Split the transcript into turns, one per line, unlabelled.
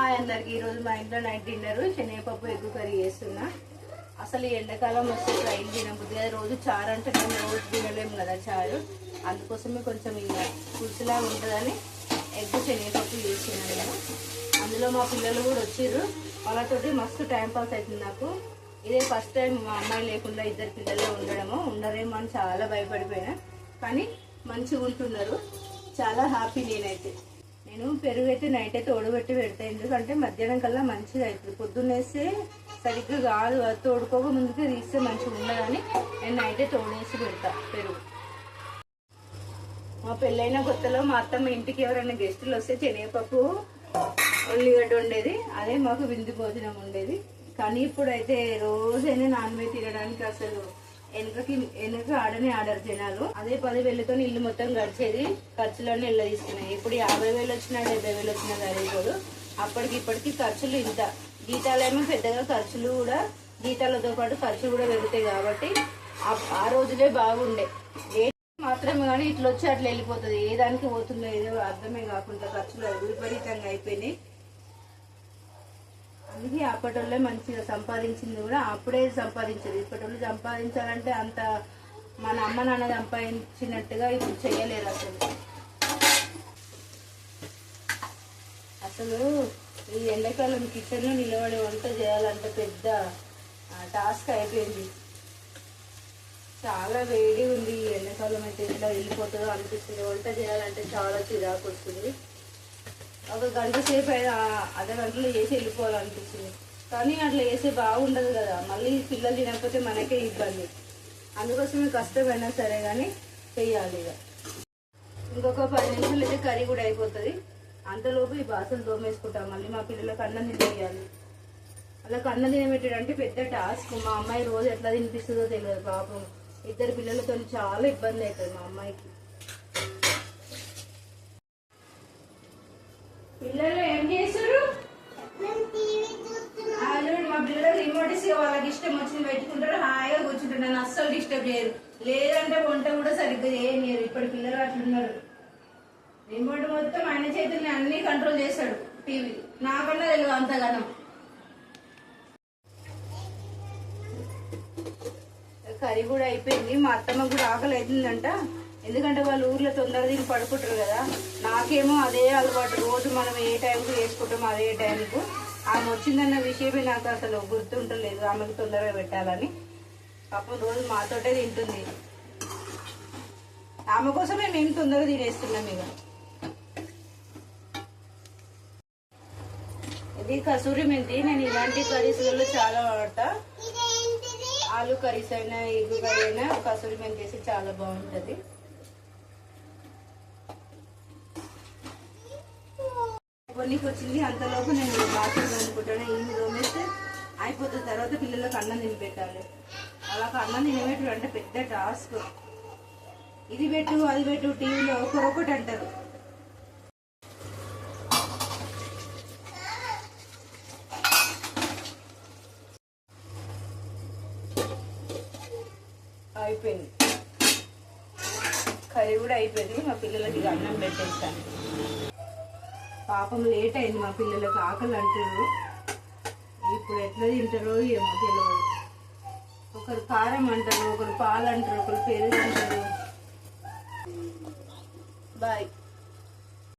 Hi అందరికి. ఈరోజు మా ఇంట్లో నైట్ డిన్నర్ శనగపప్పు ఎగ్గు కర్రీ చేస్తున్నా. అసలు ఈ ఎండాకాలం వస్తే ఫ్రైలు తినబుద్ది కదా. రోజు చారు అంటే మేము రోజు తినలేము కదా చారు. అందుకోసమే కొంచెం ఇలా పులుసులాగా ఉంటుందని ఎగ్గు శనగపప్పు చేస్తున్నాను నేను. అందులో మా పిల్లలు కూడా వచ్చిర్రు. వాళ్ళతోటి మస్తు టైం పాస్ అవుతుంది నాకు. ఇదే ఫస్ట్ టైం మా అమ్మాయి లేకుండా ఇద్దరు పిల్లలే ఉండరేమో అని చాలా భయపడిపోయినా. కానీ మంచిగా ఉంటున్నారు. చాలా హ్యాపీ నేనైతే. నేను పెరుగు అయితే నైట్ అయితే తోడుపెట్టి పెడతాను. ఎందుకంటే మధ్యాహ్నం కల్లా మంచిగా అవుతుంది. పొద్దున్నేస్తే సరిగ్గా కాదు, అది తోడుకోక ముందుకే తీస్తే మంచిగా ఉండదని నేను నైటే తోడేసి పెడతా పెరుగు. మా పెళ్ళైన కొత్తలో మా అత్తమ్మ ఇంటికి ఎవరైనా గెస్టులు వస్తే శనగపప్పు ఉల్లిగడ్డ ఉండేది. అదే మాకు విందు భోజనం ఉండేది. కానీ ఇప్పుడైతే రోజైనా నాన్ వెజ్ తినడానికి అసలు వెనక ఆడరు జనాలు. అదే 10,000తో ఇల్లు మొత్తం గడిచేది. ఖర్చులన్నీ ఇళ్ళ తీసుకున్నాయి. ఇప్పుడు 50,000 వచ్చినా 70,000 వచ్చినా సరిపోదు. అప్పటికి ఇప్పటికి ఖర్చులు ఇంత. జీతాలేమో పెద్దగా ఖర్చులు కూడా, జీతాలతో పాటు ఖర్చులు కూడా పెరుగుతాయి. కాబట్టి ఆ రోజులే బాగుండే. ఏ మాత్రమే కానీ ఇట్లా వచ్చి అట్లా వెళ్ళిపోతుంది. ఏ దానికి పోతుందో ఏదో అర్థమే కాకుండా ఖర్చులు విపరీతంగా అయిపోయినాయి. అందుకే అప్పటోళ్ళే మంచిగా సంపాదించింది కూడా అప్పుడే సంపాదించేది. ఇప్పటోళ్ళు సంపాదించాలంటే అంత మన అమ్మ నాన్న సంపాదించినట్టుగా ఇప్పుడు చేయలేరు అసలు ఈ ఎండాకాలం కిచెన్లో నిలబడి వంట చేయాలంటే పెద్ద టాస్క్ అయిపోయింది. చాలా వేడి ఉంది. ఈ ఎండాకాలం అయితే ఇలా వెళ్ళిపోతుందో అనిపిస్తుంది. వంట చేయాలంటే చాలా చిరాకు వస్తుంది. ఒక గంట సేపు అయినా అర్ధగంటలో చేసి వెళ్ళిపోవాలనిపిస్తుంది. కానీ అట్లా చేస్తే బాగుండదు కదా. మళ్ళీ పిల్లలు తినకపోతే మనకే ఇబ్బంది. అందుకోసమే కష్టమైనా సరే కానీ చెయ్యాలి. ఇక ఇంకొక 10 నిమిషాలు అయితే కర్రీ కూడా అయిపోతుంది. అంతలోపు ఈ బాసలు తోమేసుకుంటాం. మళ్ళీ మా పిల్లలకు అన్నం తినేయాలి. వాళ్ళకి అన్నం తినబెట్టడంటే పెద్ద టాస్క్. మా అమ్మాయి రోజు ఎట్లా తినిపిస్తుందో తెలియదు పాపం. ఇద్దరు పిల్లలతో చాలా ఇబ్బంది అవుతుంది మా అమ్మాయికి. పిల్లలు ఏం చేస్తారు? మా పిల్లలు రిమోట్ ఇస్తే వాళ్ళకి ఇష్టం వచ్చింది పెట్టుకుంటారు, హాయిగా కూర్చుంటారు. నన్ను అస్సలు డిస్టర్బ్ చేయరు. లేదంటే వంట కూడా సరిగ్గా చేయలేరు. ఇప్పుడు పిల్లలు అట్లున్నారు. రిమోట్ మొత్తం ఆయన చేతుల్ని అన్ని కంట్రోల్ చేస్తాడు. టీవీ నాకన్నా తెలియదు అంతగానం. కర్రీ కూడా అయిపోయింది. మా అత్తమ్మ కూడా ఆకలి అవుతుందంట. ఎందుకంటే వాళ్ళు ఊర్లో తొందరగా తిని పడుకుంటారు కదా. నాకేమో అదే అలవాటు. రోజు మనం ఏ టైంకి వేసుకుంటామో అదే టైంకు. ఆమె వచ్చిందన్న విషయమే నాకు అసలు గుర్తుంటలేదు. ఆమెకు తొందరగా పెట్టాలని. పాపం రోజు మాతోటే తింటుంది. ఆమె కోసమే మేము తొందరగా తినేస్తున్నాం. ఇక ఇది కసూరి మెంతి. నేను ఇలాంటి కర్రీస్లలో చాలా వాడతా. ఆలు కర్రీస్ అయినా ఎగ్ కర్రీ అయినా కసూరి మెంతి వేసి చాలా బాగుంటుంది. కొన్నికి వచ్చింది. అంతలోపు నేను బాత్రూమ్ అనుకుంటాను. ఇల్లు తోమేస్తే అయిపోతుంది. తర్వాత పిల్లలకు అన్నం తినిపెట్టాలి. వాళ్ళకి అన్నం తినబెట్టు అంటే పెద్ద టాస్క్. ఇది పెట్టు అది పెట్టు టీవీలో ఒకరొకటి అంటారు. అయిపోయింది. కర్రీ కూడా అయిపోయింది. మా పిల్లలకి అన్నం పెట్టేస్తాను. పాపం లేట్ అయింది. మా పిల్లలకు ఆకలి అంటారు. ఇప్పుడు ఎట్లా తింటారో ఏమో తెలియదు. ఒకరు కారం అంటారు, ఒకరు పాలు అంటారు, ఒకరు పెరుగు అంటారు. బాయ్.